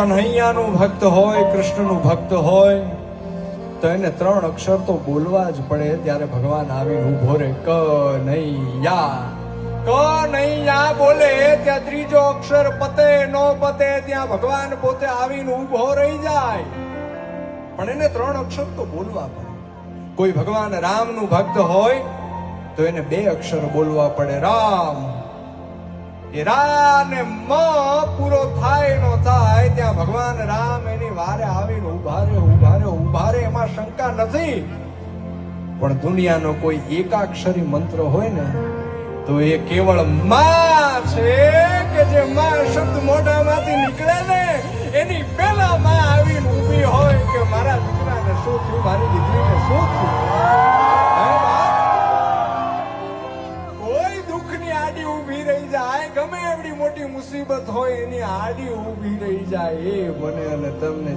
કન્હૈયાનું ભક્ત હોય, કૃષ્ણનું ભક્ત હોય તો એને 3 અક્ષર તો બોલવા જ પડે. ત્યારે ભગવાન આવીને ઉભો રે, કન્હૈયા. કન્હૈયા બોલે ત્યાં ત્રીજો અક્ષર પતે નો પતે ત્યાં ભગવાન પોતે આવીને ઉભો રહી જાય. પણ એને 3 અક્ષર તો બોલવા પડે. કોઈ ભગવાન રામનું ભક્ત હોય તો એને 2 અક્ષર બોલવા પડે, રામ. એ રા ને મ પૂરો થાય નો થાય ત્યાં ભગવાન રામ એની વારે આવીને ઉભા રે. એમાં શંકા નથી. પણ દુનિયાનો કોઈ એકાક્ષરી મંત્ર હોય ને તો એ કેવળ માં છે, કે જે માં શબ્દ મોઢામાંથી નીકળે ને એની પહેલા માં આવીને ઊભી હોય કે મારા દીકરાને શું થયું, મારી દીકરીને શું થયું. કોઈ દુઃખની આડી ઊભી રહી જાય, ગમે એવડી મોટી મુસીબત હોય એની આડી ઊભી રહી જાય. એ મને અને તમને